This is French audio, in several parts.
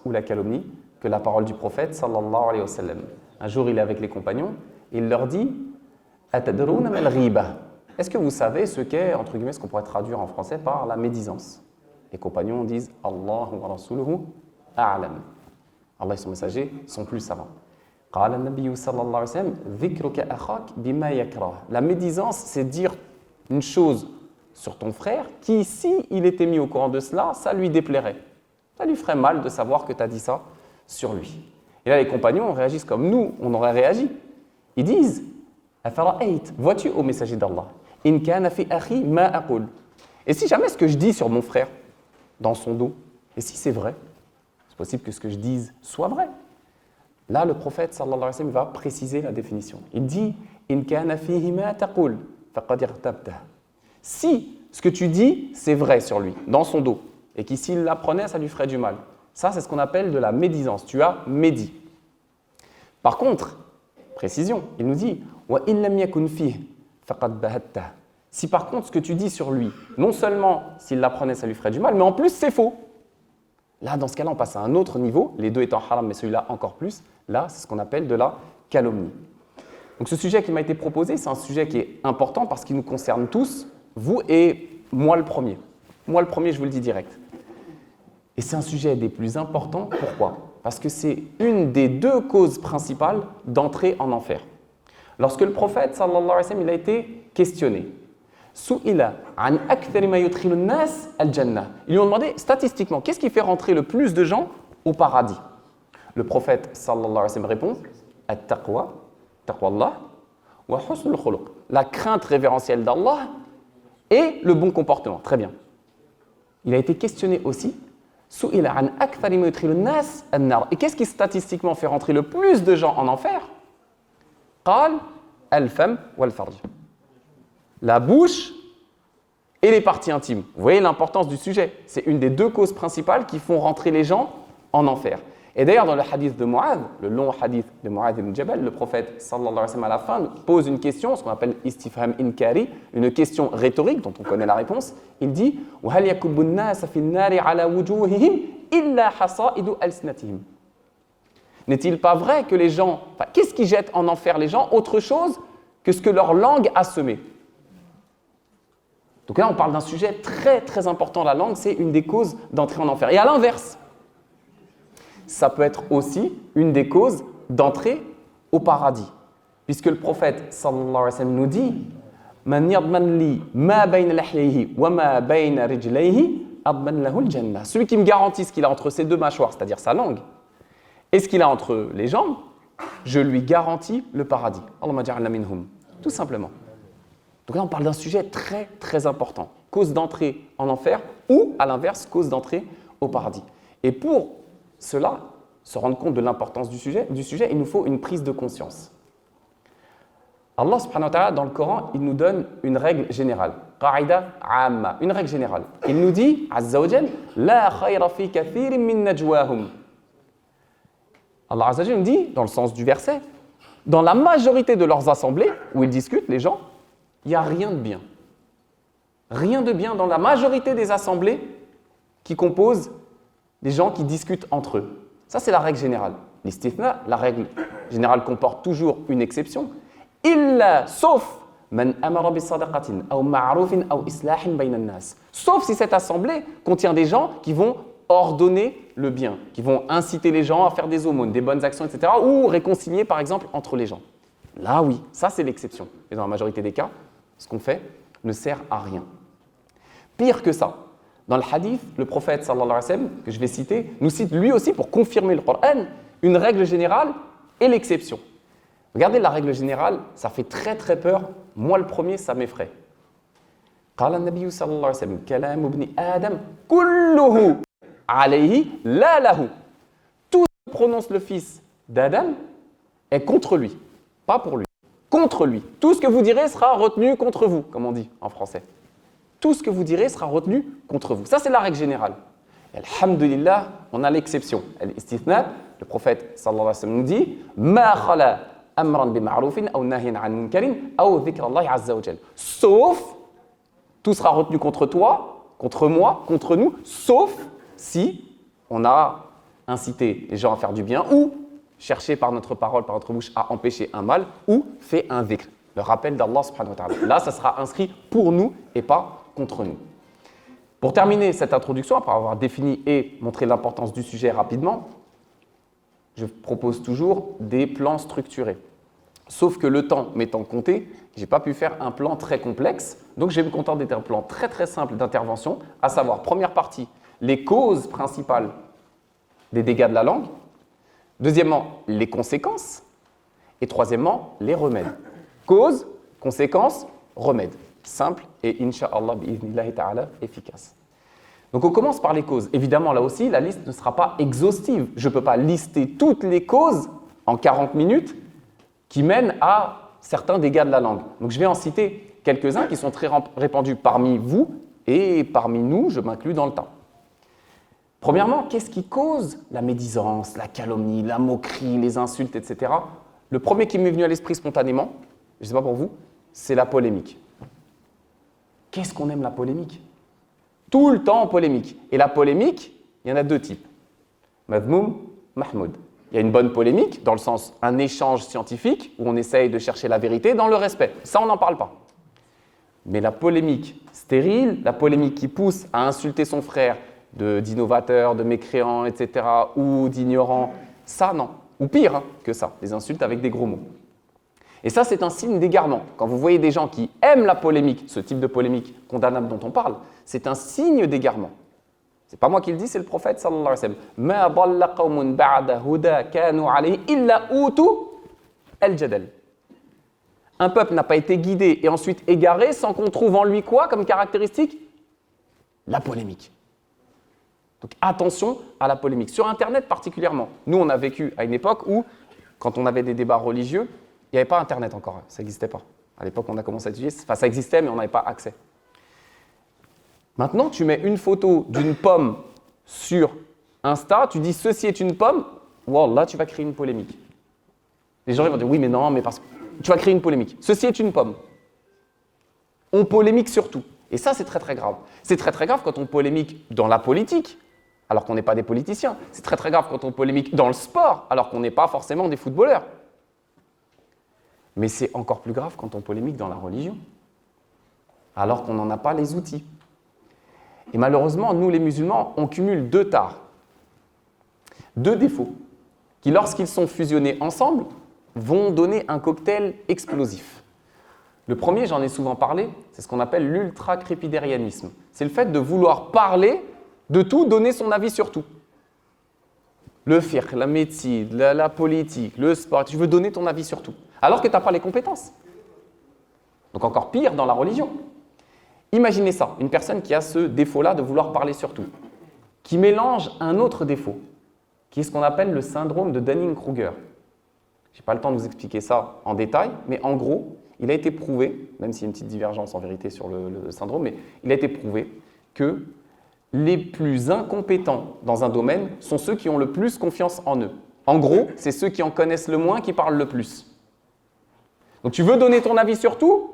ou la calomnie que la parole du prophète sallallahu alayhi wa sallam. Un jour, il est avec les compagnons et il leur dit « Atadrouna mal ghiba » Est-ce que vous savez ce qu'est, entre guillemets, ce qu'on pourrait traduire en français par la médisance? Les compagnons disent « Allahu wa rasuluhu a'lam » Allah et son messager sont plus savants. قال النبي صلى الله عليه وسلم ذكرك أخاك بما يكره. La médisance, c'est dire une chose sur ton frère qui, si il était mis au courant de cela, ça lui déplairait. Ça lui ferait mal de savoir que tu as dit ça sur lui. Et là, les compagnons réagissent comme nous, on aurait réagi. Ils disent أفرأيت, vois-tu, ô messager d'Allah, إن كان في أخي ما أقول. Et si jamais ce que je dis sur mon frère, dans son dos, et si c'est vrai, c'est possible que ce que je dise soit vrai. Là, le prophète sallallahu alayhi wa sallam va préciser la définition. Il dit إن كان فيه ما تقول فقد اغتبته. Si ce que tu dis, c'est vrai sur lui, dans son dos, et que s'il l'apprenait, ça lui ferait du mal. Ça, c'est ce qu'on appelle de la médisance. Tu as médit. Par contre, précision, il nous dit وإن لم يكن فيه فقد بهته. Si par contre, ce que tu dis sur lui, non seulement s'il l'apprenait, ça lui ferait du mal, mais en plus, c'est faux. Là, dans ce cas-là, on passe à un autre niveau, les deux étant haram, mais celui-là encore plus. Là, c'est ce qu'on appelle de la calomnie. Donc ce sujet qui m'a été proposé, c'est un sujet qui est important parce qu'il nous concerne tous, vous et moi le premier. Moi le premier, je vous le dis direct. Et c'est un sujet des plus importants. Pourquoi? Parce que c'est une des deux causes principales d'entrée en enfer. Lorsque le prophète, sallallahu alayhi wa sallam, il a été questionné, Su'ila an akthari ma yudkhilu an-nas al-jannah. Ils lui ont demandé statistiquement, qu'est-ce qui fait rentrer le plus de gens au paradis? Le prophète sallallahu alayhi wa sallam répond at-taqwa, taqwallah, wa husnul khuluq, la crainte révérentielle d'Allah et le bon comportement. Très bien. Il a été questionné aussi Su'ila an akthari ma yudkhilu an-nas an-nar. Et qu'est-ce qui statistiquement fait rentrer le plus de gens en enfer? Qal al-fam wal-farj. La bouche et les parties intimes. Vous voyez l'importance du sujet. C'est une des deux causes principales qui font rentrer les gens en enfer. Et d'ailleurs, dans le hadith de Mu'adh, le long hadith de Mu'adh ibn Jabal, le prophète sallallahu alayhi wa sallam à la fin pose une question, ce qu'on appelle istifham inkari, une question rhétorique dont on connaît la réponse. Il dit وَهَلْ يَكُبُّ النَّاسَ فِي النَّارِ عَلَى وُجُوهِهِمْ إِلَّا حَصَائِدُ أَلْسِنَتِهِمْ. N'est-il pas vrai que les gens, qu'est-ce qui jette en enfer les gens autre chose que ce que leur langue a semé? Donc là, on parle d'un sujet très très important. La langue, c'est une des causes d'entrée en enfer. Et à l'inverse, ça peut être aussi une des causes d'entrée au paradis. Puisque le prophète sallallahu alayhi wa sallam nous dit Man yadman li ma bayna lahyihi wa ma bayna rijlayhi adman lahu al-jannah. Celui qui me garantit ce qu'il a entre ses deux mâchoires, c'est-à-dire sa langue, et ce qu'il a entre les jambes, je lui garantis le paradis. Allahumma ja'alna minhum. Tout simplement. Donc là, on parle d'un sujet très, très important. Cause d'entrée en enfer ou, à l'inverse, cause d'entrée au paradis. Et pour cela, se rendre compte de l'importance du sujet, il nous faut une prise de conscience. Allah subhanahu wa ta'ala, dans le Coran, il nous donne une règle générale. Qa'ida amma, une règle générale. Il nous dit, azza wa jal, la khayra fi kathirin min najwahum. Allah azza wa jal nous dit, dans le sens du verset, dans la majorité de leurs assemblées, où ils discutent, les gens, il n'y a rien de bien. Rien de bien dans la majorité des assemblées qui composent des gens qui discutent entre eux. Ça, c'est la règle générale. L'istithna, la règle générale comporte toujours une exception. Illa, sauf man amara bi sadaqatin aw ma'rufin aw islahin bayna an-nas. Sauf si cette assemblée contient des gens qui vont ordonner le bien, qui vont inciter les gens à faire des aumônes, des bonnes actions, etc., ou réconcilier, par exemple, entre les gens. Là, oui, ça, c'est l'exception. Et dans la majorité des cas, ce qu'on fait ne sert à rien. Pire que ça, dans le hadith, le prophète sallallahu alayhi wa sallam, que je vais citer, nous cite lui aussi pour confirmer le Coran, une règle générale et l'exception. Regardez la règle générale, ça fait très très peur. Moi le premier, ça m'effraie. قال النبي صلى الله عليه وسلم كلام ابن آدم كله عليه لا له. Tout ce que prononce le fils d'Adam est contre lui, pas pour lui. Contre lui. Tout ce que vous direz sera retenu contre vous, comme on dit en français. Tout ce que vous direz sera retenu contre vous. Ça, c'est la règle générale. Et alhamdulillah, on a l'exception. Al-istithna, le prophète sallallahu alayhi wa sallam nous dit Ma khala amran bi ma'rufin aw nahyan an munkarin aw dhikra Allah azza wa jal. Sauf, tout sera retenu contre toi, contre moi, contre nous, sauf si on a inciter les gens à faire du bien, ou chercher par notre parole, par notre bouche, à empêcher un mal, ou fait un dhikr, le rappel d'Allah subhanahu wa ta'ala. Là, ça sera inscrit pour nous et pas contre nous. Pour terminer cette introduction, après avoir défini et montré l'importance du sujet rapidement, je propose toujours des plans structurés. Sauf que le temps m'étant compté, je n'ai pas pu faire un plan très complexe, donc je vais me contenter d'un plan très très simple d'intervention, à savoir, première partie, les causes principales des dégâts de la langue, deuxièmement, les conséquences, et troisièmement, les remèdes. Causes, conséquences, remèdes. Simple et, incha'Allah, bi'idhnillahi ta'ala, efficace. Donc on commence par les causes. Évidemment, là aussi, la liste ne sera pas exhaustive. Je ne peux pas lister toutes les causes en 40 minutes qui mènent à certains dégâts de la langue. Donc je vais en citer quelques-uns qui sont très répandus parmi vous et parmi nous, je m'inclus dans le tas. Premièrement, qu'est-ce qui cause la médisance, la calomnie, la moquerie, les insultes, etc. Le premier qui m'est venu à l'esprit spontanément, je ne sais pas pour vous, c'est la polémique. Qu'est-ce qu'on aime la polémique? Tout le temps en polémique. Et la polémique, il y en a deux types. Madmoum, Mahmoud. Il y a une bonne polémique, dans le sens un échange scientifique, où on essaye de chercher la vérité dans le respect. Ça, on n'en parle pas. Mais la polémique stérile, la polémique qui pousse à insulter son frère d'innovateur, de mécréant, etc., ou d'ignorant, ça, non. Ou pire que ça, les insultes avec des gros mots. Et ça, c'est un signe d'égarement. Quand vous voyez des gens qui aiment la polémique, ce type de polémique condamnable dont on parle, c'est un signe d'égarement. Ce n'est pas moi qui le dis, c'est le prophète sallallahu alayhi wa sallam. Ma dalla qawmun ba'da huda kanu alayhi illa utu al-jadal. Un peuple n'a pas été guidé et ensuite égaré sans qu'on trouve en lui quoi comme caractéristique? La polémique. Donc attention à la polémique. Sur Internet particulièrement. Nous, on a vécu à une époque où, quand on avait des débats religieux, il n'y avait pas Internet encore, ça n'existait pas. À l'époque, on a commencé à étudier, enfin ça existait, mais on n'avait pas accès. Maintenant, tu mets une photo d'une pomme sur Insta, tu dis « ceci est une pomme », là, tu vas créer une polémique. Les gens ils vont dire « oui, mais non, mais parce que… » Tu vas créer une polémique. « Ceci est une pomme ». On polémique sur tout. Et ça, c'est très très grave. C'est très très grave quand on polémique dans la politique, alors qu'on n'est pas des politiciens. C'est très très grave quand on polémique dans le sport, alors qu'on n'est pas forcément des footballeurs. Mais c'est encore plus grave quand on polémique dans la religion, alors qu'on n'en a pas les outils. Et malheureusement, nous les musulmans, on cumule deux tares, deux défauts, qui lorsqu'ils sont fusionnés ensemble, vont donner un cocktail explosif. Le premier, j'en ai souvent parlé, c'est ce qu'on appelle l'ultra-crépidérianisme. C'est le fait de vouloir parler de tout, donner son avis sur tout. Le fiqh, la médecine, la politique, le sport, tu veux donner ton avis sur tout, alors que tu n'as pas les compétences. Donc encore pire dans la religion. Imaginez ça, une personne qui a ce défaut-là de vouloir parler sur tout, qui mélange un autre défaut, qui est ce qu'on appelle le syndrome de Dunning-Kruger. Je n'ai pas le temps de vous expliquer ça en détail, mais en gros, il a été prouvé, même s'il y a une petite divergence en vérité sur le syndrome, mais il a été prouvé que les plus incompétents dans un domaine sont ceux qui ont le plus confiance en eux. En gros, c'est ceux qui en connaissent le moins qui parlent le plus. Donc tu veux donner ton avis sur tout,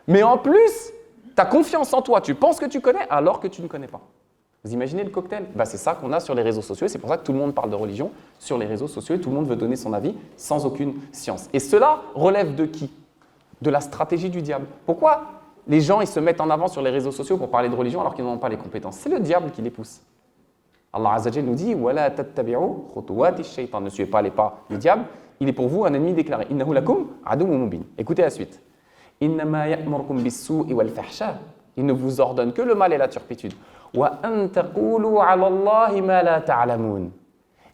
mais en plus, tu as confiance en toi, tu penses que tu connais alors que tu ne connais pas. Vous imaginez le cocktail? C'est ça qu'on a sur les réseaux sociaux, et c'est pour ça que tout le monde parle de religion sur les réseaux sociaux, et tout le monde veut donner son avis sans aucune science. Et cela relève de qui? De la stratégie du diable. Pourquoi les gens ils se mettent en avant sur les réseaux sociaux pour parler de religion alors qu'ils n'ont pas les compétences? C'est le diable qui les pousse. Allah Azza wa Jalla nous dit « Wala tattabi'u khutuwati shaytan » Ne suivez pas les pas du diable, il est pour vous un ennemi déclaré. « Innahu lakum aduwwun mubin » Écoutez la suite. « Innama ya'murukum bis-su'i wal fahsha » Il ne vous ordonne que le mal et la turpitude. « Wa an taqulu 'ala Allahi ma la ta'lamun »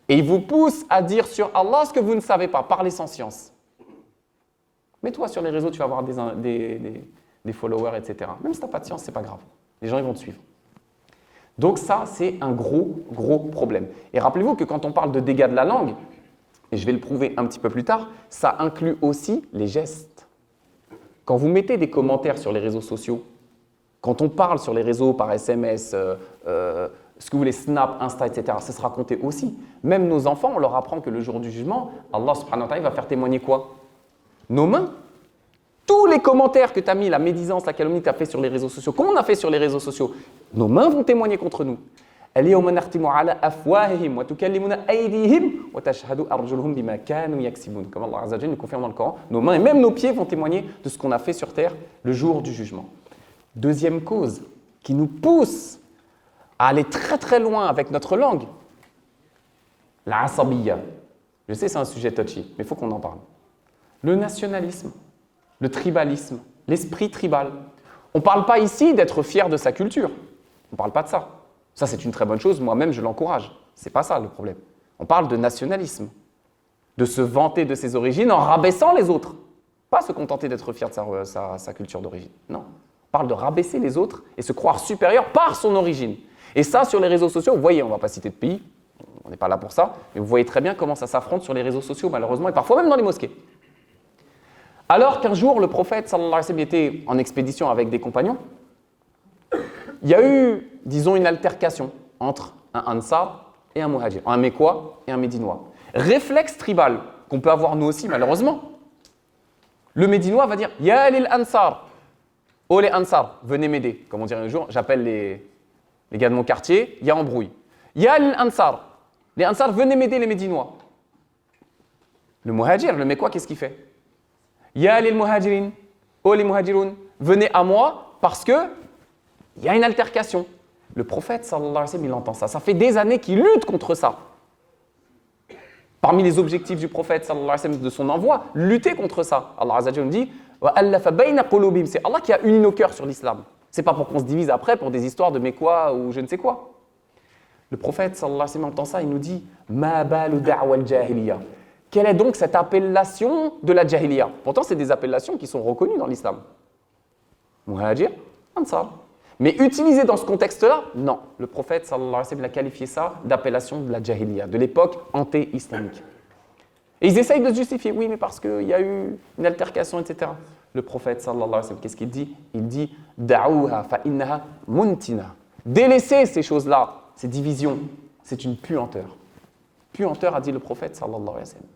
Et il vous pousse à dire sur Allah ce que vous ne savez pas, parlez sans science. Mets-toi sur les réseaux, tu vas avoir des followers, etc. Même si tu n'as pas de science, ce n'est pas grave. Les gens ils vont te suivre. Donc ça, c'est un gros problème. Et rappelez-vous que quand on parle de dégâts de la langue, et je vais le prouver un petit peu plus tard, ça inclut aussi les gestes. Quand vous mettez des commentaires sur les réseaux sociaux, quand on parle sur les réseaux par SMS, ce que vous voulez, Snap, Insta, etc., ça sera compté aussi. Même nos enfants, on leur apprend que le jour du jugement, Allah subhanahu wa ta'ala va faire témoigner quoi? Nos mains. Tous les commentaires que tu as mis, la médisance, la calomnie que tu as fait sur les réseaux sociaux, qu'on a fait sur les réseaux sociaux, nos mains vont témoigner contre nous. اليوم نختم على أفواههم وتكلمنا أيديهم وتشهد أرجلهم بما كانوا يكسبون. Comme Allah Azza wa Jalla nous confirme dans le Coran, nos mains et même nos pieds vont témoigner de ce qu'on a fait sur terre le jour du jugement. Deuxième cause qui nous pousse à aller très très loin avec notre langue, la asabiyya. Je sais c'est un sujet touchy, mais il faut qu'on en parle. Le nationalisme, le tribalisme, l'esprit tribal. On ne parle pas ici d'être fier de sa culture. On ne parle pas de ça. Ça, c'est une très bonne chose. Moi-même, je l'encourage. Ce n'est pas ça le problème. On parle de nationalisme, de se vanter de ses origines en rabaissant les autres. Pas se contenter d'être fier de sa culture d'origine. Non. On parle de rabaisser les autres et se croire supérieur par son origine. Et ça, sur les réseaux sociaux, vous voyez, on ne va pas citer de pays, on n'est pas là pour ça, mais vous voyez très bien comment ça s'affronte sur les réseaux sociaux, malheureusement, et parfois même dans les mosquées. Alors qu'un jour, le prophète, sallallahu alayhi wa sallam, était en expédition avec des compagnons, il y a eu, disons, une altercation entre un Ansar et un Muhajir, un Mécois et un Médinois. Réflexe tribal qu'on peut avoir nous aussi, malheureusement. Le Médinois va dire « Ya lil Ansar » « Oh les Ansar, venez m'aider ». Comme on dirait un jour, j'appelle les gars de mon quartier, il y a embrouille. « Ya lil Ansar » Les Ansar, venez m'aider les Médinois. Le Muhajir, le Mécois, qu'est-ce qu'il fait ? « Ya lil Muhajirin » « Oh les Muhajiroun, venez à moi parce que il y a une altercation. » Le prophète, sallallahu alayhi wa sallam, il entend ça. Ça fait des années qu'il lutte contre ça. Parmi les objectifs du prophète, sallallahu alayhi wa sallam, de son envoi, lutter contre ça. Allah Azza wa Jalla nous dit « c'est Allah qui a uni nos cœurs sur l'islam. C'est pas pour qu'on se divise après pour des histoires de Mécois ou je ne sais quoi. Le prophète, sallallahu alayhi wa sallam, entend ça, il nous dit « Ma balu da'wa al-jahiliya » Quelle est donc cette appellation de la jahiliya? Pourtant, c'est des appellations qui sont reconnues dans l'islam. Muhajir, Ansar. Mais utilisé dans ce contexte-là, non. Le prophète, sallallahu alayhi wa sallam, a qualifié ça d'appellation de la jahiliya, de l'époque anté-islamique. Et ils essayent de se justifier. Oui, mais parce qu'il y a eu une altercation, etc. Le prophète, sallallahu alayhi wa sallam, qu'est-ce qu'il dit? Il dit « Da'ouha fa innaha muntina » Délaissez ces choses-là, ces divisions, c'est une puanteur. Puanteur, a dit le prophète, sallallahu alayhi wa sallam.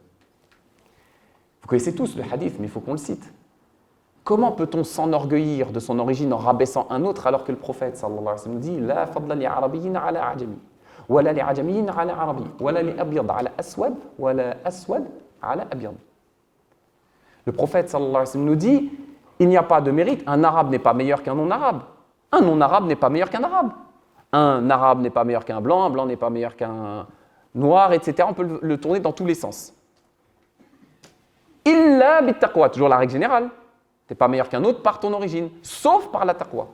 Vous connaissez tous le hadith, mais il faut qu'on le cite. Comment peut-on s'enorgueillir de son origine en rabaissant un autre alors que le prophète sallallahu alayhi wa sallam dit La fadla li arabiyyin ala ajami, wala li ajamiyyin ala arabi, wala li abyad ala aswad, wala aswad ala abyad. Le prophète sallallahu alayhi wa sallam nous dit il n'y a pas de mérite, un arabe n'est pas meilleur qu'un non-arabe, un non-arabe n'est pas meilleur qu'un arabe, un arabe n'est pas meilleur qu'un blanc, un blanc n'est pas meilleur qu'un noir, etc. On peut le tourner dans tous les sens. Illa bit taqwa, toujours la règle générale. Tu n'es pas meilleur qu'un autre par ton origine, sauf par la taqwa.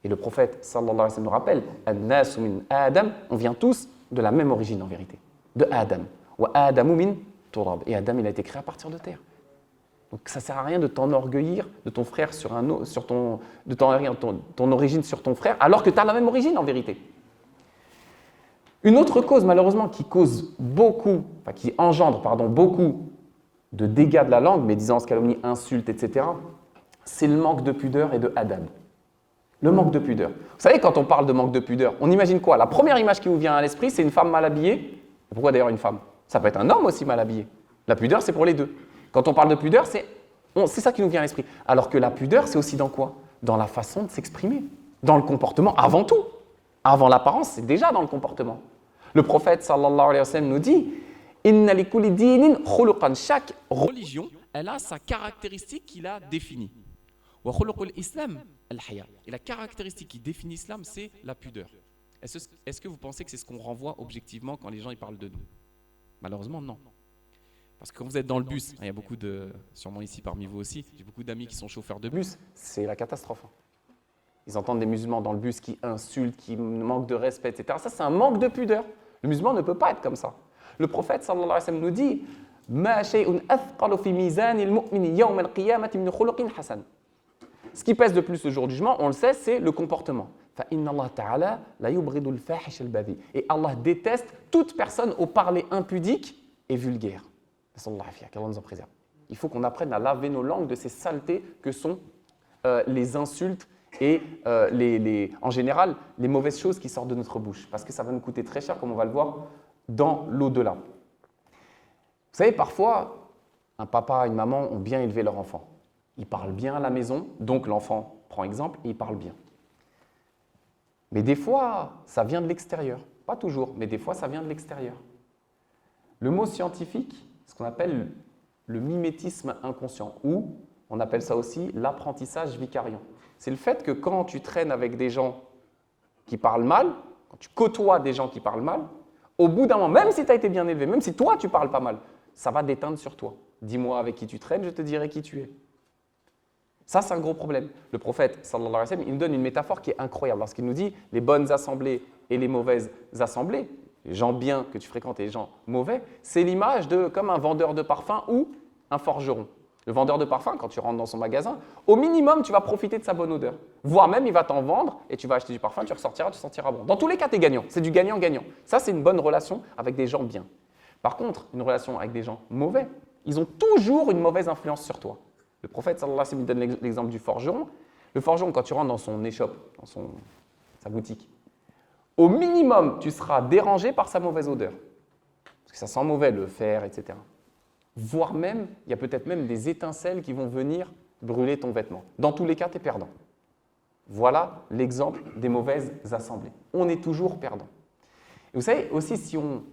Et le prophète, sallallahu alayhi wa sallam, nous rappelle An-nasu min Adam, on vient tous de la même origine en vérité, de Adam. Wa Adamu min turab. Et Adam, il a été créé à partir de terre. Donc ça ne sert à rien de t'enorgueillir de ton frère sur un autre, de t'enorgueillir ton origine sur ton frère, alors que tu as la même origine en vérité. Une autre cause, malheureusement, qui engendre beaucoup de dégâts de la langue, médisance, calomnie, insultes, etc., c'est le manque de pudeur et de adab. Le manque de pudeur. Vous savez, quand on parle de manque de pudeur, on imagine quoi? La première image qui vous vient à l'esprit, c'est une femme mal habillée. Pourquoi d'ailleurs une femme? Ça peut être un homme aussi mal habillé. La pudeur, c'est pour les deux. Quand on parle de pudeur, c'est ça qui nous vient à l'esprit. Alors que la pudeur, c'est aussi dans quoi? Dans la façon de s'exprimer, dans le comportement, avant tout. Avant l'apparence, c'est déjà dans le comportement. Le prophète, sallallahu alayhi wa sallam, nous dit Inna li kulli dinin khuluqan. Chaque religion, elle a sa caractéristique qui la définit. Wa khuluqul islam al-haya. Et la caractéristique qui définit l'islam, c'est la pudeur. Est-ce que vous pensez que c'est ce qu'on renvoie objectivement quand les gens ils parlent de nous? Malheureusement, non. Parce que quand vous êtes dans le bus, il y a beaucoup sûrement ici parmi vous aussi, j'ai beaucoup d'amis qui sont chauffeurs de bus, c'est la catastrophe. Ils entendent des musulmans dans le bus qui insultent, qui manquent de respect, etc. Ça, c'est un manque de pudeur. Le musulman ne peut pas être comme ça. Le prophète sallallahu alayhi wa sallam nous dit Ma shay'un athqalu fi mizan al-mu'min yawm al-qiyamati min khuluqin hasan. Ce qui pèse le plus le jour du jugement, on le sait, c'est le comportement. Fa inna Allah ta'ala la yubridu al-fahish al-badhi. Et Allah déteste toute personne au parler impudique et vulgaire. Qu'Allah nous en préserve. Il faut qu'on apprenne à laver nos langues de ces saletés que sont les insultes et en général les mauvaises choses qui sortent de notre bouche. Parce que ça va nous coûter très cher, comme on va le voir dans l'au-delà. Vous savez, parfois, un papa et une maman ont bien élevé leur enfant. Ils parlent bien à la maison, donc l'enfant prend exemple et il parle bien. Mais des fois, ça vient de l'extérieur. Pas toujours, mais des fois, ça vient de l'extérieur. Le mot scientifique, ce qu'on appelle le mimétisme inconscient, ou on appelle ça aussi l'apprentissage vicariant. C'est le fait que quand tu traînes avec des gens qui parlent mal, quand tu côtoies des gens qui parlent mal, au bout d'un moment, même si tu as été bien élevé, même si toi tu parles pas mal, ça va déteindre sur toi. Dis-moi avec qui tu traînes, je te dirai qui tu es. Ça, c'est un gros problème. Le prophète, sallallahu alayhi wa sallam, il nous donne une métaphore qui est incroyable lorsqu'il nous dit les bonnes assemblées et les mauvaises assemblées, les gens bien que tu fréquentes et les gens mauvais, c'est l'image de comme un vendeur de parfum ou un forgeron. Le vendeur de parfum, quand tu rentres dans son magasin, au minimum, tu vas profiter de sa bonne odeur. Voire même, il va t'en vendre et tu vas acheter du parfum, tu ressortiras, tu te sentiras bon. Dans tous les cas, tu es gagnant. C'est du gagnant-gagnant. Ça, c'est une bonne relation avec des gens bien. Par contre, une relation avec des gens mauvais, ils ont toujours une mauvaise influence sur toi. Le prophète, sallallahu alayhi wa sallam, donne l'exemple du forgeron. Le forgeron, quand tu rentres dans son échoppe, dans sa boutique, au minimum, tu seras dérangé par sa mauvaise odeur. Parce que ça sent mauvais, le fer, etc. Voire même, il y a peut-être même des étincelles qui vont venir brûler ton vêtement. Dans tous les cas, tu es perdant. Voilà l'exemple des mauvaises assemblées. On est toujours perdant. Et vous savez, aussi, si on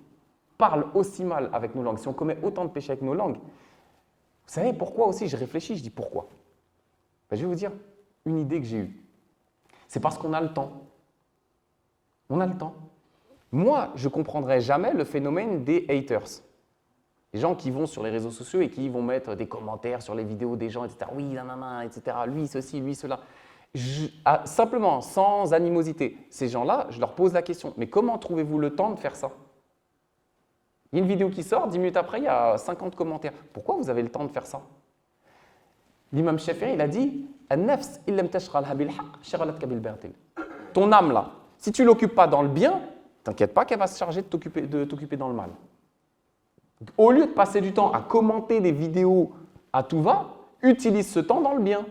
parle aussi mal avec nos langues, si on commet autant de péchés avec nos langues, vous savez pourquoi aussi? Je réfléchis, je dis pourquoi? Ben, je vais vous dire une idée que j'ai eue. C'est parce qu'on a le temps. On a le temps. Moi, je ne comprendrai jamais le phénomène des haters. Les gens qui vont sur les réseaux sociaux et qui vont mettre des commentaires sur les vidéos des gens, etc. Oui, nanana, etc. Lui, ceci, lui, cela. Simplement, sans animosité. Ces gens-là, je leur pose la question, mais comment trouvez-vous le temps de faire ça? Il y a une vidéo qui sort, 10 minutes après, il y a 50 commentaires. Pourquoi vous avez le temps de faire ça? L'imam Shafi'i, il a dit ton âme là, si tu ne l'occupes pas dans le bien, t'inquiète pas qu'elle va se charger de t'occuper dans le mal. Donc, au lieu de passer du temps à commenter des vidéos à tout va, utilise ce temps dans le bien.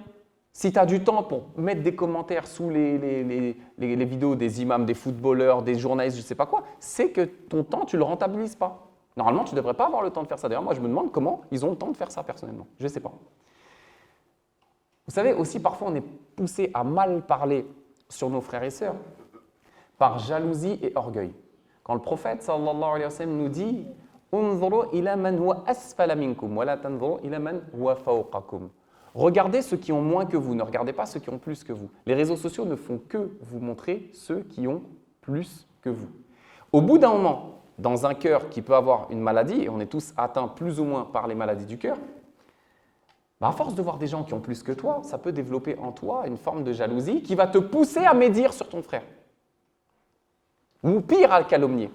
Si tu as du temps pour mettre des commentaires sous les vidéos des imams, des footballeurs, des journalistes, je ne sais pas quoi, c'est que ton temps, tu ne le rentabilises pas. Normalement, tu ne devrais pas avoir le temps de faire ça. D'ailleurs, moi, je me demande comment ils ont le temps de faire ça personnellement. Je ne sais pas. Vous savez, aussi, parfois, on est poussé à mal parler sur nos frères et sœurs par jalousie et orgueil. Quand le prophète, sallallahu alayhi wa sallam, nous dit « Unzuru ila man huwa asfala minkum, wa la tanzuru ila man huwa fawqakum » Regardez ceux qui ont moins que vous, ne regardez pas ceux qui ont plus que vous. Les réseaux sociaux ne font que vous montrer ceux qui ont plus que vous. Au bout d'un moment, dans un cœur qui peut avoir une maladie, et on est tous atteints plus ou moins par les maladies du cœur, à force de voir des gens qui ont plus que toi, ça peut développer en toi une forme de jalousie qui va te pousser à médire sur ton frère. Ou pire, à le calomnier,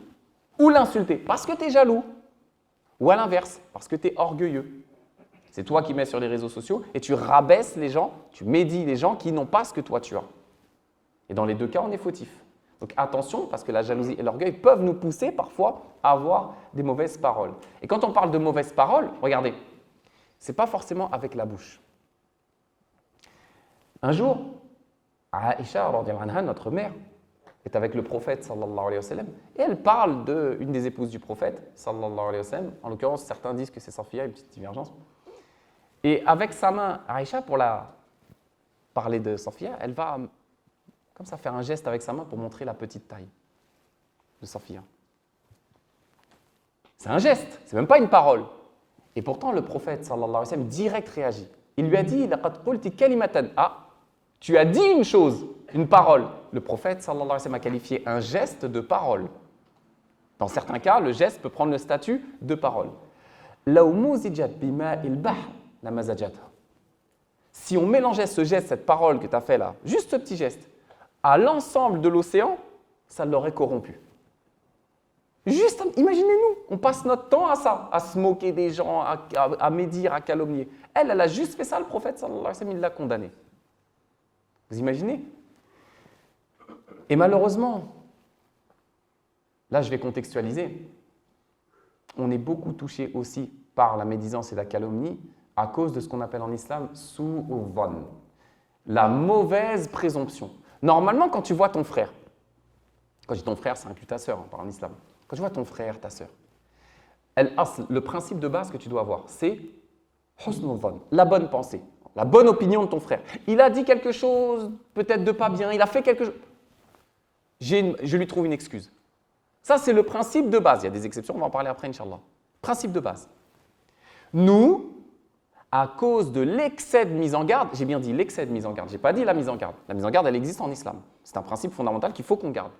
ou l'insulter, parce que tu es jaloux. Ou à l'inverse, parce que tu es orgueilleux. C'est toi qui mets sur les réseaux sociaux et tu rabaisses les gens, tu médis les gens qui n'ont pas ce que toi tu as. Et dans les deux cas, on est fautif. Donc attention, parce que la jalousie et l'orgueil peuvent nous pousser parfois à avoir des mauvaises paroles. Et quand on parle de mauvaises paroles, regardez, ce n'est pas forcément avec la bouche. Un jour, Aïcha, notre mère, est avec le prophète, sallallahu alayhi wa sallam, et elle parle d'une des épouses du prophète, sallallahu alayhi wa sallam. En l'occurrence, certains disent que c'est Safia, une petite divergence. Et avec sa main, Aïcha, pour parler de Safia, elle va comme ça faire un geste avec sa main pour montrer la petite taille de Safia. C'est un geste, c'est même pas une parole. Et pourtant, le prophète, sallallahu alayhi wa sallam, direct réagit. Il lui a dit « Laqad qulti kalimatan » Ah, tu as dit une chose, une parole. Le prophète, sallallahu alayhi wa sallam, a qualifié un geste de parole. Dans certains cas, le geste peut prendre le statut de parole. « Law muzijat bima'il bahr » la mazajata. Si on mélangeait ce geste, cette parole que tu as fait là, juste ce petit geste, à l'ensemble de l'océan, ça l'aurait corrompu. Juste, imaginez-nous, on passe notre temps à ça, à se moquer des gens, à médire, à calomnier. Elle a juste fait ça, le prophète, sallallahu alayhi wa sallam, il l'a condamné. Vous imaginez? Et malheureusement, là je vais contextualiser, on est beaucoup touché aussi par la médisance et la calomnie, à cause de ce qu'on appelle en islam su'u-dhann, la mauvaise présomption. Normalement, quand tu vois ton frère, quand je dis ton frère, ça inclut ta sœur, par en islam. Quand tu vois ton frère, ta sœur, le principe de base que tu dois avoir, c'est husnul dhann, la bonne pensée, la bonne opinion de ton frère. Il a dit quelque chose, peut-être de pas bien, il a fait quelque chose. je lui trouve une excuse. Ça, c'est le principe de base. Il y a des exceptions, on va en parler après, Inch'Allah. Principe de base. Nous, à cause de l'excès de mise en garde, j'ai bien dit l'excès de mise en garde, je n'ai pas dit la mise en garde. La mise en garde, elle existe en islam. C'est un principe fondamental qu'il faut qu'on garde.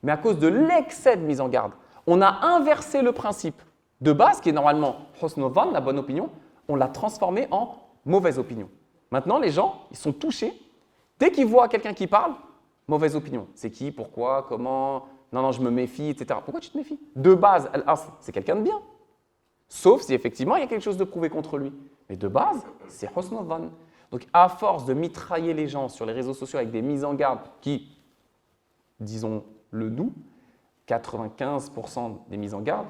Mais à cause de l'excès de mise en garde, on a inversé le principe de base, qui est normalement husnul dhann, la bonne opinion, on l'a transformé en mauvaise opinion. Maintenant, les gens, ils sont touchés. Dès qu'ils voient quelqu'un qui parle, mauvaise opinion. C'est qui, pourquoi, comment, non, je me méfie, etc. Pourquoi tu te méfies? De base, c'est quelqu'un de bien. Sauf si effectivement, il y a quelque chose de prouvé contre lui. Mais de base, c'est husnul dhann. Donc, à force de mitrailler les gens sur les réseaux sociaux avec des mises en garde qui, disons-le nous, 95% des mises en garde,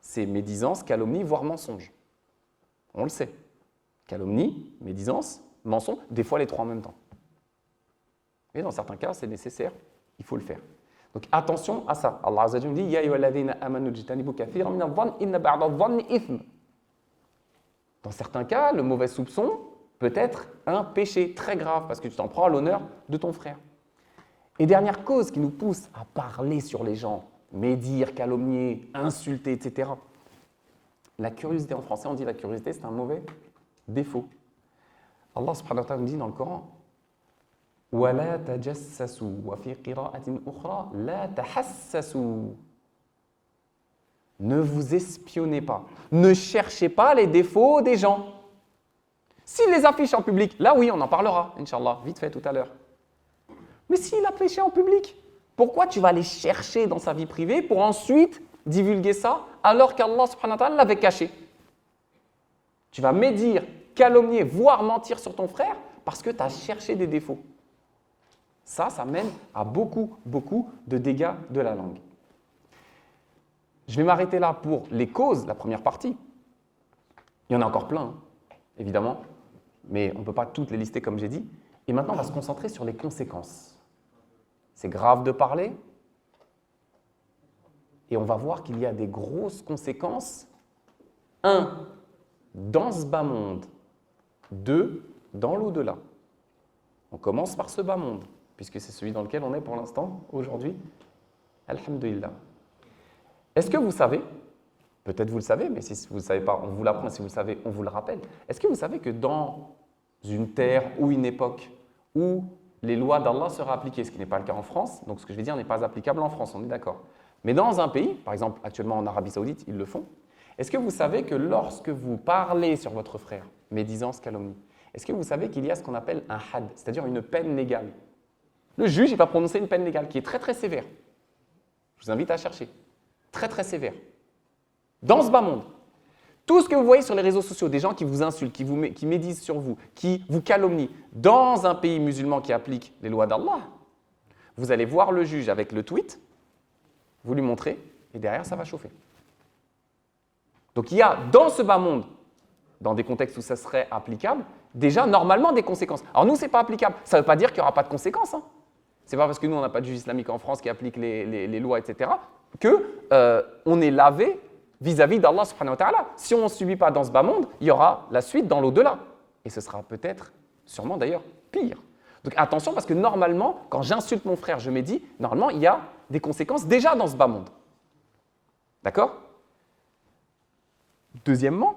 c'est médisance, calomnie, voire mensonge. On le sait. Calomnie, médisance, mensonge, des fois les trois en même temps. Et dans certains cas, c'est nécessaire, il faut le faire. Donc attention à ça. Allah Azza wa Jalla dit Ya ayyuhalladhina amanu jtanibu kathiran min adh-dhanni inna ba'da adh-dhanni ithm. Dans certains cas, le mauvais soupçon peut être un péché très grave parce que tu t'en prends à l'honneur de ton frère. Et dernière cause qui nous pousse à parler sur les gens, médire, calomnier, insulter, etc. La curiosité, en français on dit la curiosité, c'est un mauvais défaut. Allah subhanahu wa ta'ala nous dit dans le Coran وَلَا تَجَسَّسُوا وَفِي قِرَاءَةٍ أُخْرَى لَا تَحَسَّسُوا. Ne vous espionnez pas, ne cherchez pas les défauts des gens. S'il les affiche en public, là oui, on en parlera, Inch'Allah, vite fait tout à l'heure. Mais s'il a péché en public, pourquoi tu vas aller chercher dans sa vie privée pour ensuite divulguer ça alors qu'Allah subhanahu wa ta'ala l'avait caché? Tu vas médire, calomnier, voire mentir sur ton frère parce que tu as cherché des défauts. Ça mène à beaucoup de dégâts de la langue. Je vais m'arrêter là pour les causes, la première partie. Il y en a encore plein, hein, évidemment, mais on ne peut pas toutes les lister comme j'ai dit. Et maintenant, on va se concentrer sur les conséquences. C'est grave de parler. Et on va voir qu'il y a des grosses conséquences. 1. Dans ce bas monde. 2. Dans l'au-delà. On commence par ce bas monde, puisque c'est celui dans lequel on est pour l'instant, aujourd'hui. Alhamdulillah. Est-ce que vous savez, peut-être vous le savez, mais si vous ne le savez pas, on vous l'apprend, si vous le savez, on vous le rappelle. Est-ce que vous savez que dans une terre ou une époque où les lois d'Allah seraient appliquées, ce qui n'est pas le cas en France, donc ce que je vais dire n'est pas applicable en France, on est d'accord. Mais dans un pays, par exemple actuellement en Arabie Saoudite, ils le font. Est-ce que vous savez que lorsque vous parlez sur votre frère, médisance, calomnie, est-ce que vous savez qu'il y a ce qu'on appelle un had, c'est-à-dire une peine légale? Le juge, il va prononcer une peine légale qui est très sévère. Je vous invite à chercher. Très sévère. Dans ce bas monde, tout ce que vous voyez sur les réseaux sociaux, des gens qui vous insultent, qui médisent sur vous, qui vous calomnient, dans un pays musulman qui applique les lois d'Allah, vous allez voir le juge avec le tweet, vous lui montrez, et derrière, ça va chauffer. Donc il y a dans ce bas monde, dans des contextes où ça serait applicable, déjà normalement des conséquences. Alors nous, ce n'est pas applicable. Ça ne veut pas dire qu'il n'y aura pas de conséquences. Hein. Ce n'est pas parce que nous, on n'a pas de juge islamique en France qui applique les lois, etc., qu'on est lavé vis-à-vis d'Allah subhanahu wa ta'ala. Si on ne subit pas dans ce bas monde, il y aura la suite dans l'au-delà. Et ce sera peut-être, sûrement d'ailleurs, pire. Donc attention, parce que normalement, quand j'insulte mon frère, je médis, normalement, il y a des conséquences déjà dans ce bas monde. D'accord? Deuxièmement,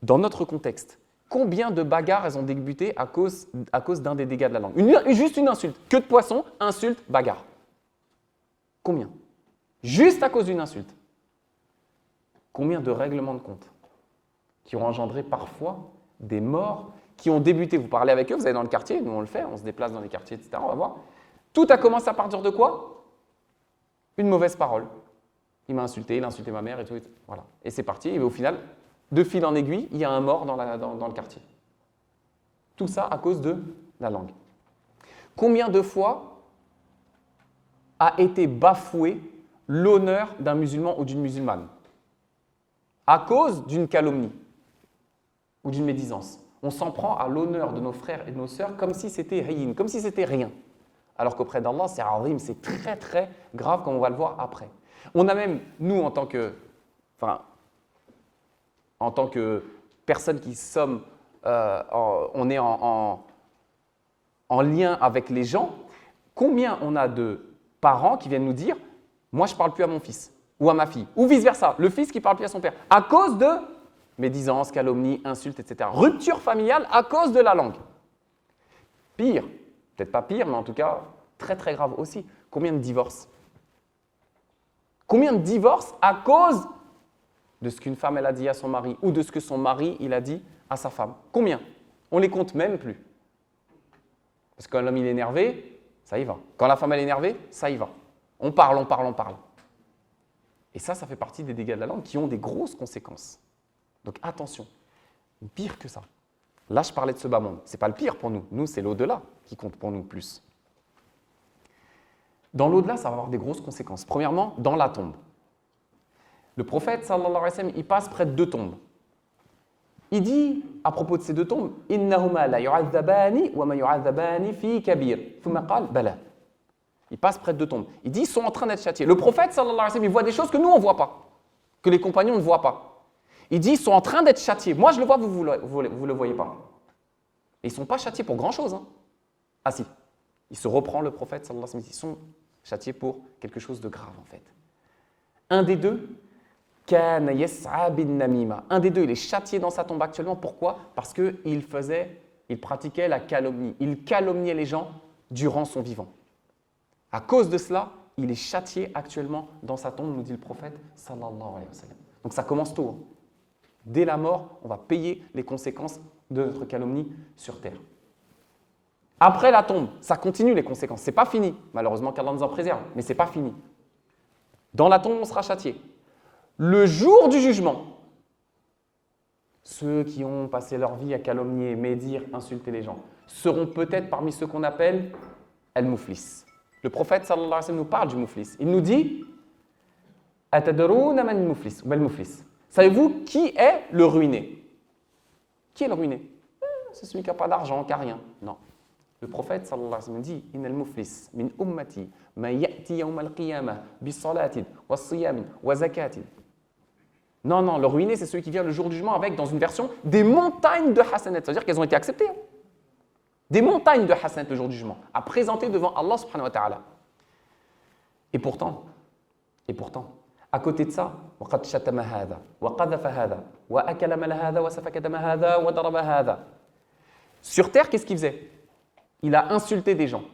dans notre contexte, combien de bagarres elles ont débuté à cause d'un des dégâts de la langue? Juste une insulte. Queue de poisson, insulte, bagarre. Combien? Juste à cause d'une insulte. Combien de règlements de compte qui ont engendré parfois des morts qui ont débuté? Vous parlez avec eux, vous allez dans le quartier, nous on le fait, on se déplace dans les quartiers, etc. On va voir. Tout a commencé à partir de quoi? Une mauvaise parole. Il m'a insulté, il a insulté ma mère et tout. Voilà. Et c'est parti. Et au final, de fil en aiguille, il y a un mort dans le quartier. Tout ça à cause de la langue. Combien de fois a été bafoué l'honneur d'un musulman ou d'une musulmane à cause d'une calomnie ou d'une médisance? On s'en prend à l'honneur de nos frères et de nos sœurs comme si c'était rien, comme si c'était rien. Alors qu'auprès d'Allah, c'est azim, c'est très grave, comme on va le voir après. On a même, nous, en tant que personnes qui sommes, on est en lien avec les gens, combien on a de parents qui viennent nous dire « moi, je ne parle plus à mon fils » ou à ma fille, ou vice-versa, le fils qui ne parle plus à son père, à cause de médisance, calomnie, insultes, etc. Rupture familiale à cause de la langue. Pire, peut-être pas pire, mais en tout cas, très très grave aussi. Combien de divorces? Combien de divorces à cause de ce qu'une femme elle a dit à son mari ou de ce que son mari il a dit à sa femme? Combien? On les compte même plus. Parce que quand l'homme il est énervé, ça y va. Quand la femme elle est énervée, ça y va. On parle, on parle, on parle. Et ça fait partie des dégâts de la langue qui ont des grosses conséquences. Donc attention, pire que ça. Là, je parlais de ce bas monde. Ce n'est pas le pire pour nous. Nous, c'est l'au-delà qui compte pour nous plus. Dans l'au-delà, ça va avoir des grosses conséquences. Premièrement, dans la tombe. Le prophète, sallallahu alayhi wa sallam, il passe près de 2 tombes. Il dit, à propos de ces 2 tombes, « Innahuma la yu'adhabani wa ma yu'adhabani fi kabir. » Thumma qala, bala. Il passe près de 2 tombes. Il dit, ils sont en train d'être châtiés. Le prophète, sallallahu alayhi wa sallam, il voit des choses que nous, on ne voit pas, que les compagnons ne voient pas. Il dit, ils sont en train d'être châtiés. Moi, je le vois, vous ne le voyez pas. Et ils ne sont pas châtiés pour grand-chose. Hein. Ah si, il se reprend le prophète, sallallahu alayhi wa sallam, ils sont châtiés pour quelque chose de grave, en fait. Un des deux, kana yas'a bin namima. Un des deux, il est châtié dans sa tombe actuellement. Pourquoi? Parce qu'il pratiquait la calomnie. Il calomniait les gens durant son vivant. À cause de cela, il est châtié actuellement dans sa tombe, nous dit le prophète, sallallahu alayhi wa sallam. Donc ça commence tôt. Hein. Dès la mort, on va payer les conséquences de notre calomnie sur terre. Après la tombe, ça continue les conséquences. Ce n'est pas fini. Malheureusement, qu'Allah nous en préserve, mais ce n'est pas fini. Dans la tombe, on sera châtié. Le jour du jugement, ceux qui ont passé leur vie à calomnier, médire, insulter les gens, seront peut-être parmi ceux qu'on appelle al-muflis. Le prophète sallallahu alayhi wa sallam nous parle du muflis. Il nous dit « Atadrouna man muflis » ou « muflis ». Savez-vous qui est le ruiné? Qui est le ruiné? C'est celui qui n'a pas d'argent, qui n'a rien. Non. Le prophète sallallahu alayhi wa sallam dit « Inna al-muflis min ummati ma ya'ti yawm al-qiyamah bi salatin wa siyamin wa zakatin » Non, non, le ruiné, c'est celui qui vient le jour du jugement avec, dans une version, des montagnes de hasanat. C'est-à-dire qu'elles ont été acceptées. Hein. Des montagnes de hasanat le jour du jugement, à présenter devant Allah subhanahu wa ta'ala. Et pourtant, à côté de ça, وَقَدْ شَتَمَ هَذَا وَقَذَفَ هَذَا وَأَكَلَ مَلَ هَذَا وَسَفَكَ دَمَ هَذَا وَضَرَبَ هَذَا. Sur terre, qu'est-ce qu'il faisait? Il a insulté des gens.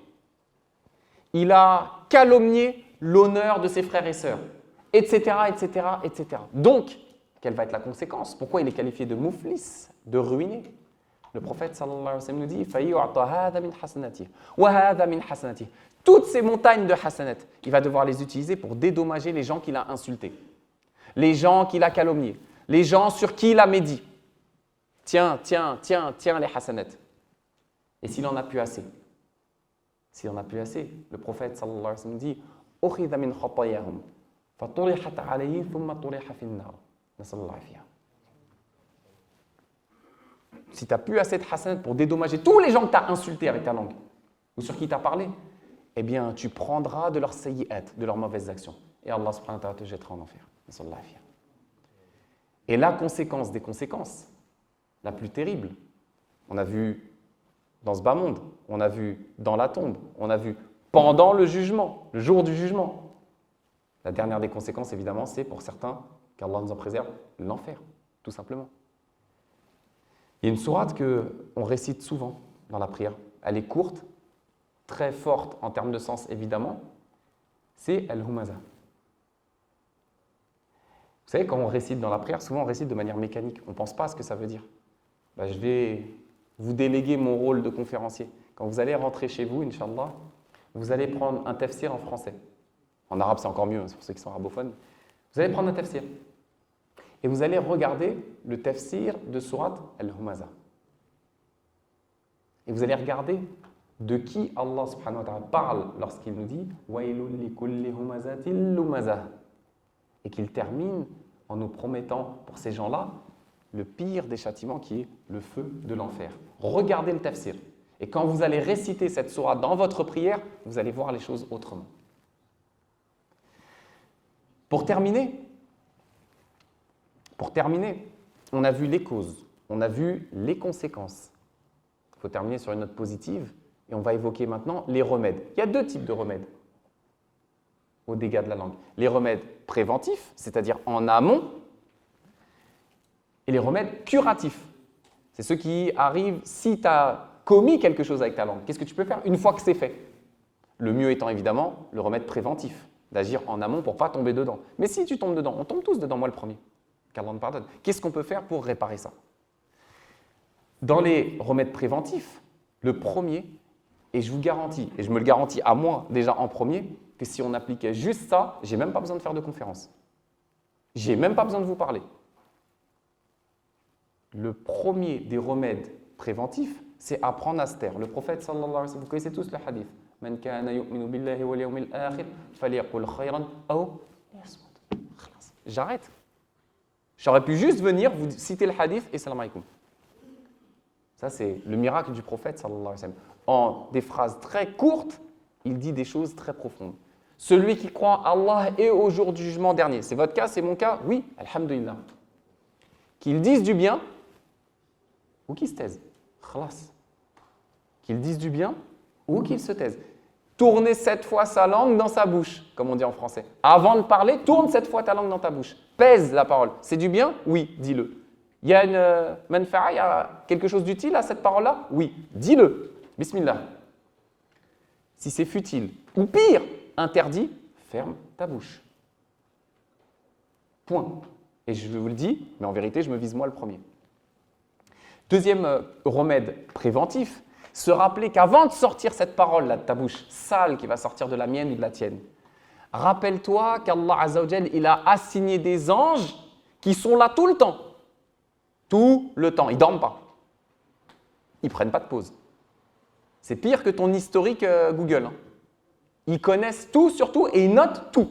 Il a calomnié l'honneur de ses frères et sœurs, etc., etc., etc. Donc, quelle va être la conséquence? Pourquoi il est qualifié de muflis, de ruiné? Le prophète sallallahu alayhi wa sallam nous dit فَيُعْطَى هَذَا مِنْ حَسَنَاتِهِ وَهَذَا مِنْ حَسَنَاتِهِ. Toutes ces montagnes de hasanat, il va devoir les utiliser pour dédommager les gens qu'il a insultés, les gens qu'il a calomniés, les gens sur qui il a médit. Tiens les hasanat. Et s'il en a plus assez, le prophète sallallahu alayhi wa sallam dit أُخِذَ مِنْ خَطَايَاهُمْ فَطُرِحَتْ عَلَيْهِ ثُمَّ طُرِحَ فِي النَّارِ. نسأل الله العافية. Si tu n'as plus assez de hasanat pour dédommager tous les gens que tu as insultés avec ta langue ou sur qui tu as parlé, eh bien, tu prendras de leurs sayyi'at, de leurs mauvaises actions. Et Allah subhanahu wa ta'ala te jettera en enfer. Et la conséquence des conséquences, la plus terrible, on a vu dans ce bas monde, on a vu dans la tombe, on a vu pendant le jugement, le jour du jugement. La dernière des conséquences, évidemment, c'est pour certains, qu'Allah nous en préserve, l'enfer, tout simplement. Il y a une sourate qu'on récite souvent dans la prière. Elle est courte, très forte en termes de sens, évidemment. C'est Al-Humaza. Vous savez, quand on récite dans la prière, souvent on récite de manière mécanique. On ne pense pas à ce que ça veut dire. Je vais vous déléguer mon rôle de conférencier. Quand vous allez rentrer chez vous, Inch'Allah, vous allez prendre un tafsir en français. En arabe, c'est encore mieux, c'est pour ceux qui sont arabophones. Vous allez prendre un tafsir. Et vous allez regarder le tafsir de sourate Al-Humaza. Et vous allez regarder de qui Allah subhanahu wa ta'ala parle lorsqu'il nous dit « Wailul likulli humazatil lumaza » et qu'il termine en nous promettant pour ces gens-là le pire des châtiments qui est le feu de l'enfer. Regardez le tafsir. Et quand vous allez réciter cette sourate dans votre prière, vous allez voir les choses autrement. Pour terminer, on a vu les causes, on a vu les conséquences. Il faut terminer sur une note positive et on va évoquer maintenant les remèdes. Il y a 2 types de remèdes. aux dégâts de la langue. Les remèdes préventifs, c'est-à-dire en amont, et les remèdes curatifs. C'est ceux qui arrivent si tu as commis quelque chose avec ta langue. Qu'est-ce que tu peux faire une fois que c'est fait? Le mieux étant évidemment le remède préventif, d'agir en amont pour ne pas tomber dedans. Mais si tu tombes dedans, on tombe tous dedans, moi le premier, qu'Allah nous pardonne. Qu'est-ce qu'on peut faire pour réparer ça? Dans les remèdes préventifs, le premier, et je vous garantis, et je me le garantis à moi déjà en premier, que si on appliquait juste ça, j'ai même pas besoin de faire de conférence. J'ai même pas besoin de vous parler. Le premier des remèdes préventifs, c'est apprendre à se taire. Le prophète sallallahu alayhi wa sallam, vous connaissez tous le hadith. Man kana yu'minu billahi wal yawmil akhir falyaqul khayran aw liyasmut. J'arrête. J'aurais pu juste venir vous citer le hadith et salam alaykoum. Ça, c'est le miracle du prophète sallallahu alayhi wa sallam. En des phrases très courtes, il dit des choses très profondes. Celui qui croit en Allah et au jour du jugement dernier. C'est votre cas, c'est mon cas? Oui, alhamdulillah. Qu'ils disent du bien ou qu'ils se taisent. Khalas. Qu'ils disent du bien ou qu'ils se taisent. Tournez 7 fois sa langue dans sa bouche, comme on dit en français. Avant de parler, tourne 7 fois ta langue dans ta bouche. Pèse la parole. C'est du bien? Oui, dis-le. Il y a une manfa'a, il y a quelque chose d'utile à cette parole-là? Oui, dis-le. Bismillah. Si c'est futile ou pire, interdit, ferme ta bouche. Point. Et je vous le dis, mais en vérité, je me vise moi le premier. Deuxième remède préventif, se rappeler qu'avant de sortir cette parole-là de ta bouche, sale qui va sortir de la mienne ou de la tienne, rappelle-toi qu'Allah Azza wa Jal, il a assigné des anges qui sont là tout le temps. Tout le temps. Ils ne dorment pas. Ils ne prennent pas de pause. C'est pire que ton historique Google. Hein. Ils connaissent tout sur tout et ils notent tout.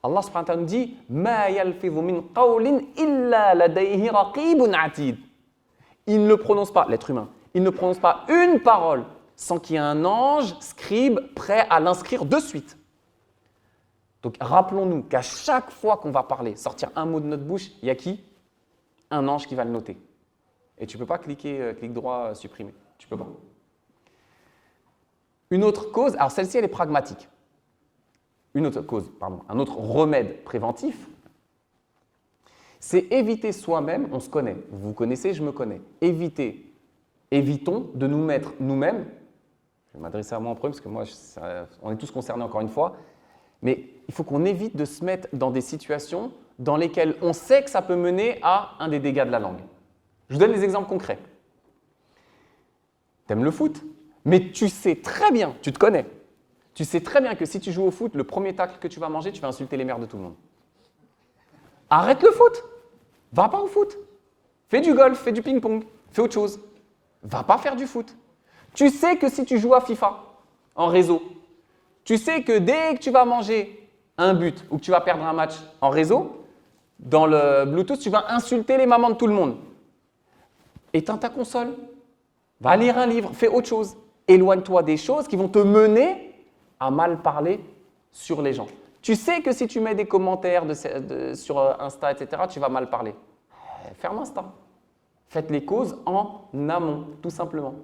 Allah subhanahu wa ta'ala nous dit Ma yalfidhu min qawlin illa ladayhi raqibun atid. Il ne prononce pas, l'être humain, il ne prononce pas une parole sans qu'il y ait un ange scribe prêt à l'inscrire de suite. Donc rappelons-nous qu'à chaque fois qu'on va parler, sortir un mot de notre bouche, il y a qui? Un ange qui va le noter. Et tu ne peux pas cliquer, clic droit, supprimer. Tu ne peux pas. Une autre cause, alors celle-ci elle est pragmatique. Une autre cause, pardon, un autre remède préventif, c'est éviter soi-même, on se connaît, vous vous connaissez, je me connais, évitons de nous mettre nous-mêmes, je vais m'adresser à moi en premier parce que moi, on est tous concernés encore une fois, mais il faut qu'on évite de se mettre dans des situations dans lesquelles on sait que ça peut mener à un des dégâts de la langue. Je vous donne des exemples concrets. Tu aimes le foot, mais tu sais très bien, tu te connais, tu sais très bien que si tu joues au foot, le premier tacle que tu vas manger, tu vas insulter les mères de tout le monde. Arrête le foot. Va pas au foot. Fais du golf, fais du ping-pong, fais autre chose. Va pas faire du foot. Tu sais que si tu joues à FIFA en réseau, tu sais que dès que tu vas manger un but ou que tu vas perdre un match en réseau, dans le Bluetooth, tu vas insulter les mamans de tout le monde. Éteins ta console. Va lire un livre, fais autre chose. Éloigne-toi des choses qui vont te mener à mal parler sur les gens. Tu sais que si tu mets des commentaires sur Insta, etc., tu vas mal parler. Ferme Insta. Faites les causes en amont, tout simplement.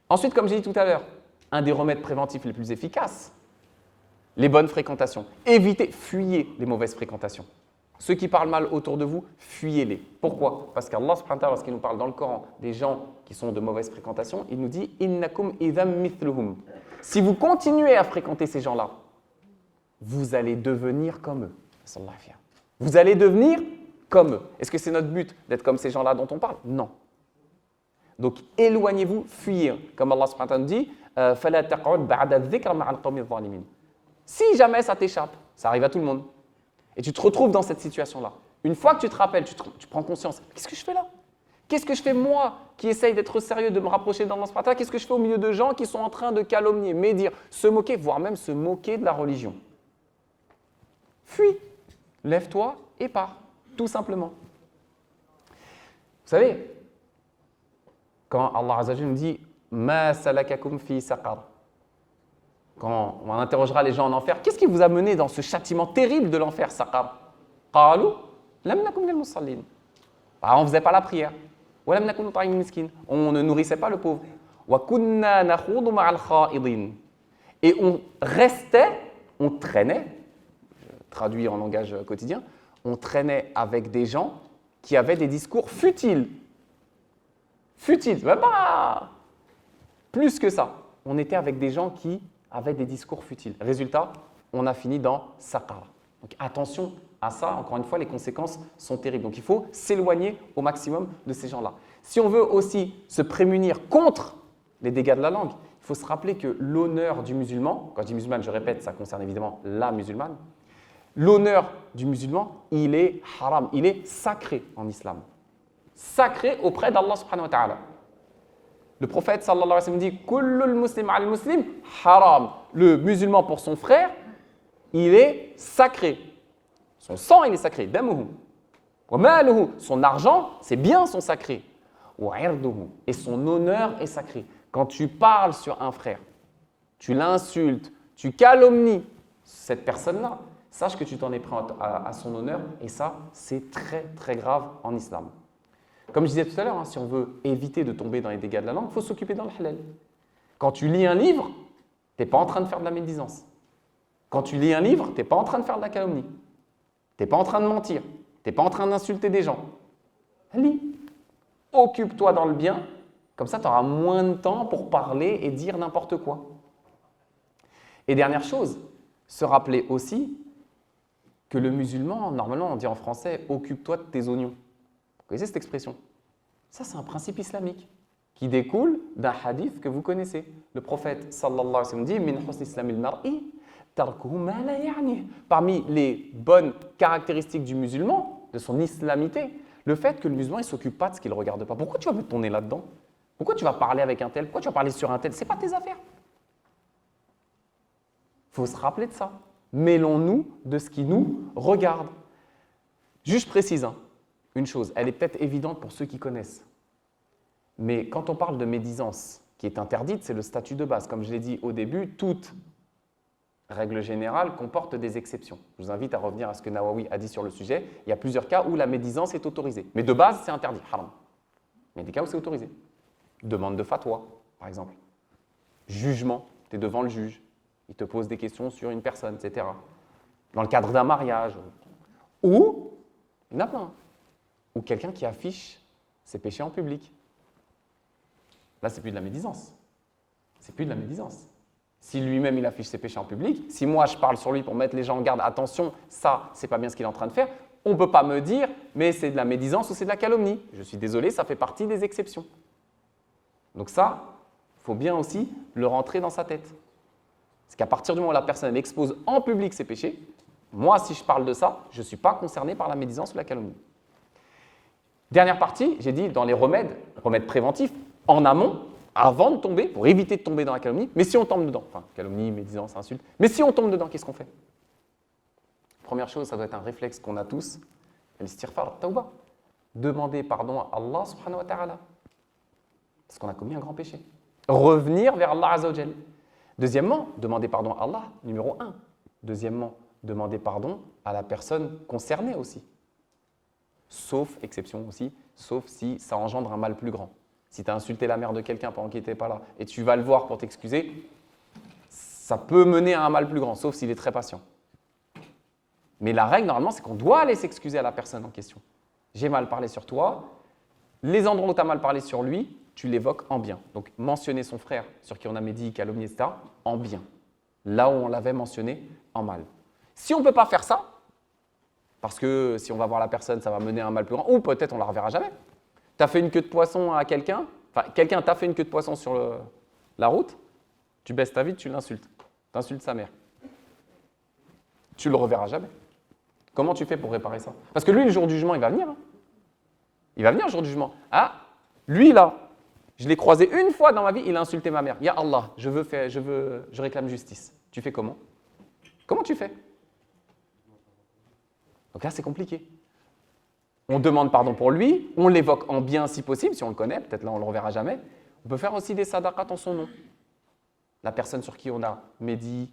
Ensuite, comme j'ai dit tout à l'heure, un des remèdes préventifs les plus efficaces, les bonnes fréquentations. Évitez, fuyez les mauvaises fréquentations. Ceux qui parlent mal autour de vous, fuyez-les. Pourquoi? Parce qu'Allah, lorsqu'il nous parle dans le Coran des gens qui sont de mauvaise fréquentation, il nous dit « Innakum idham mithluhum ». Si vous continuez à fréquenter ces gens-là, vous allez devenir comme eux. Vous allez devenir comme eux. Est-ce que c'est notre but d'être comme ces gens-là dont on parle? Non. Donc éloignez-vous, fuyez. Comme Allah subhanahu wa ta'ala dit فَلَا تَقْعُدْ بَعْدَ الذِّكْرَ مَعَ الْقَوْمِ الظَّالِمِينَ. Si jamais ça t'échappe, ça arrive à tout le monde, et tu te retrouves dans cette situation-là, une fois que tu te rappelles, tu prends conscience, qu'est-ce que je fais là? Qu'est-ce que je fais moi qui essaye d'être sérieux, de me rapprocher d'Allah subhanahu wa ta'ala? Qu'est-ce que je fais au milieu de gens qui sont en train de calomnier, médire, se moquer, voire même se moquer de la religion? Fuis, lève-toi et pars, tout simplement. Vous savez, quand Allah Azza wa Jalla nous dit « Ma salakakum fi saqar » quand on interrogera les gens en enfer, qu'est-ce qui vous a mené dans ce châtiment terrible de l'enfer, saqar? Qalu lam nakum minal musallin. On ne faisait pas la prière. Wa lam nakun nut'imul miskin. On ne nourrissait pas le pauvre. Wa kunna nakhudu ma'al kha'idin. Et on restait on traînait, traduit en langage quotidien, on traînait avec des gens qui avaient des discours futiles. Futiles, même pas plus que ça. On était avec des gens qui avaient des discours futiles. Résultat, on a fini dans Saqara. Donc attention à ça, encore une fois, les conséquences sont terribles. Donc il faut s'éloigner au maximum de ces gens-là. Si on veut aussi se prémunir contre les dégâts de la langue, il faut se rappeler que l'honneur du musulman, quand je dis musulmane, je répète, ça concerne évidemment la musulmane, l'honneur du musulman, il est haram, il est sacré en islam. Sacré auprès d'Allah subhanahu wa ta'ala. Le prophète sallallahu alayhi wa sallam dit « Kullul muslim al muslim haram ». Le musulman pour son frère, il est sacré. Son sang, il est sacré. Damuhu. Wa maluhu. Son argent, ses biens sont sacrés. Wa irduhu. Et son honneur est sacré. Quand tu parles sur un frère, tu l'insultes, tu calomnies cette personne-là, sache que tu t'en es pris à son honneur. Et ça, c'est très, très grave en islam. Comme je disais tout à l'heure, si on veut éviter de tomber dans les dégâts de la langue, il faut s'occuper dans le halal. Quand tu lis un livre, tu n'es pas en train de faire de la médisance. Quand tu lis un livre, tu n'es pas en train de faire de la calomnie. Tu n'es pas en train de mentir. Tu n'es pas en train d'insulter des gens. Lis. Occupe-toi dans le bien. Comme ça, tu auras moins de temps pour parler et dire n'importe quoi. Et dernière chose, se rappeler aussi que le musulman, normalement on dit en français, occupe-toi de tes oignons. Vous connaissez cette expression? Ça, c'est un principe islamique qui découle d'un hadith que vous connaissez. Le prophète sallallahu alayhi wa sallam dit Min husni islamil mar'i tarkuhu ma la ya'ni. Parmi les bonnes caractéristiques du musulman, de son islamité, le fait que le musulman ne s'occupe pas de ce qu'il ne regarde pas. Pourquoi tu vas mettre ton nez là-dedans? Pourquoi tu vas parler avec un tel? Pourquoi tu vas parler sur un tel? Ce n'est pas tes affaires. Il faut se rappeler de ça. Mêlons-nous de ce qui nous regarde. Juste précise, une chose, elle est peut-être évidente pour ceux qui connaissent. Mais quand on parle de médisance qui est interdite, c'est le statut de base. Comme je l'ai dit au début, toute règle générale comporte des exceptions. Je vous invite à revenir à ce que Nawawi a dit sur le sujet. Il y a plusieurs cas où la médisance est autorisée. Mais de base, c'est interdit, haram. Mais il y a des cas où c'est autorisé. Demande de fatwa, par exemple. Jugement, tu es devant le juge. Il te pose des questions sur une personne, etc. Dans le cadre d'un mariage. Ou, il y en a plein. Ou quelqu'un qui affiche ses péchés en public. Là, c'est plus de la médisance. C'est plus de la médisance. Si lui-même, il affiche ses péchés en public, si moi, je parle sur lui pour mettre les gens en garde, attention, ça, c'est pas bien ce qu'il est en train de faire, on ne peut pas me dire, mais c'est de la médisance ou c'est de la calomnie. Je suis désolé, ça fait partie des exceptions. Donc ça, il faut bien aussi le rentrer dans sa tête. Parce qu'à partir du moment où la personne expose en public ses péchés, moi, si je parle de ça, je ne suis pas concerné par la médisance ou la calomnie. Dernière partie, j'ai dit dans les remèdes préventifs, en amont, avant de tomber, pour éviter de tomber dans la calomnie, mais si on tombe dedans, enfin calomnie, médisance, insulte, mais si on tombe dedans, qu'est-ce qu'on fait? Première chose, ça doit être un réflexe qu'on a tous, l'istighfar, tawba. Demander pardon à Allah subhanahu wa ta'ala, parce qu'on a commis un grand péché. Revenir vers Allah azza wa jal. Deuxièmement, demander pardon à Allah, numéro 1. Deuxièmement, demander pardon à la personne concernée aussi. Sauf, exception aussi, sauf si ça engendre un mal plus grand. Si tu as insulté la mère de quelqu'un pendant qu'il n'était pas là et tu vas le voir pour t'excuser, ça peut mener à un mal plus grand, sauf s'il est très patient. Mais la règle, normalement, c'est qu'on doit aller s'excuser à la personne en question. J'ai mal parlé sur toi, les endroits où tu as mal parlé sur lui, tu l'évoques en bien. Donc, mentionner son frère sur qui on a médit, calomnié, etc., en bien. Là où on l'avait mentionné, en mal. Si on ne peut pas faire ça, parce que si on va voir la personne, ça va mener à un mal plus grand, ou peut-être on ne la reverra jamais. Tu as fait une queue de poisson à quelqu'un, enfin, quelqu'un t'a fait une queue de poisson sur la route, tu baisses ta vie, tu l'insultes. Tu insultes sa mère. Tu ne le reverras jamais. Comment tu fais pour réparer ça? Parce que lui, le jour du jugement, il va venir. Il va venir le jour du jugement. Ah, lui là, je l'ai croisé une fois dans ma vie, il a insulté ma mère. Ya Allah, je réclame justice. Tu fais comment? Comment tu fais? Donc là, c'est compliqué. On demande pardon pour lui, on l'évoque en bien si possible, si on le connaît, peut-être là on ne le reverra jamais. On peut faire aussi des sadaqat en son nom. La personne sur qui on a médit,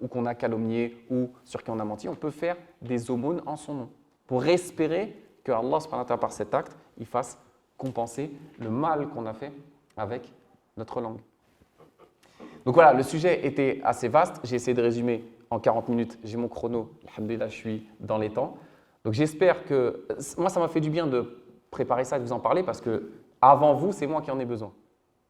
ou qu'on a calomnié, ou sur qui on a menti, on peut faire des aumônes en son nom, pour espérer que Allah, subhanahu wa ta'ala, par cet acte, il fasse compenser le mal qu'on a fait avec notre langue. Donc voilà, le sujet était assez vaste, j'ai essayé de résumer en 40 minutes. J'ai mon chrono, alhamdoulilah, je suis dans les temps. Donc j'espère que… Moi, ça m'a fait du bien de préparer ça et de vous en parler parce que avant vous, c'est moi qui en ai besoin.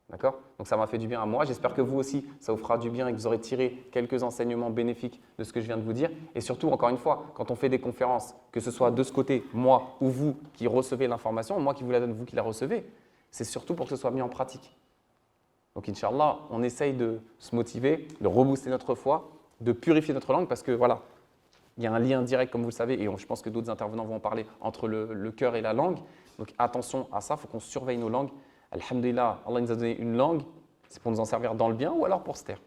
D'accord? Donc ça m'a fait du bien à moi. J'espère que vous aussi, ça vous fera du bien et que vous aurez tiré quelques enseignements bénéfiques de ce que je viens de vous dire. Et surtout, encore une fois, quand on fait des conférences, que ce soit de ce côté, moi ou vous qui recevez l'information, moi qui vous la donne, vous qui la recevez, c'est surtout pour que ce soit mis en pratique. Donc, Inch'Allah, on essaye de se motiver, de rebooster notre foi, de purifier notre langue parce que voilà, il y a un lien direct, comme vous le savez, et je pense que d'autres intervenants vont en parler, entre le cœur et la langue. Donc, attention à ça, il faut qu'on surveille nos langues. Alhamdulillah, Allah nous a donné une langue, c'est pour nous en servir dans le bien ou alors pour se taire.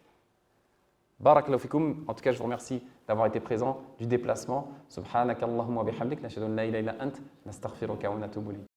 Barakallahu fikoum. En tout cas, je vous remercie d'avoir été présent, du déplacement. Subhanakallahumma bihamdik, nashhadu an la ilaha illa ant, nastaghfiruka wa natubu ilayk.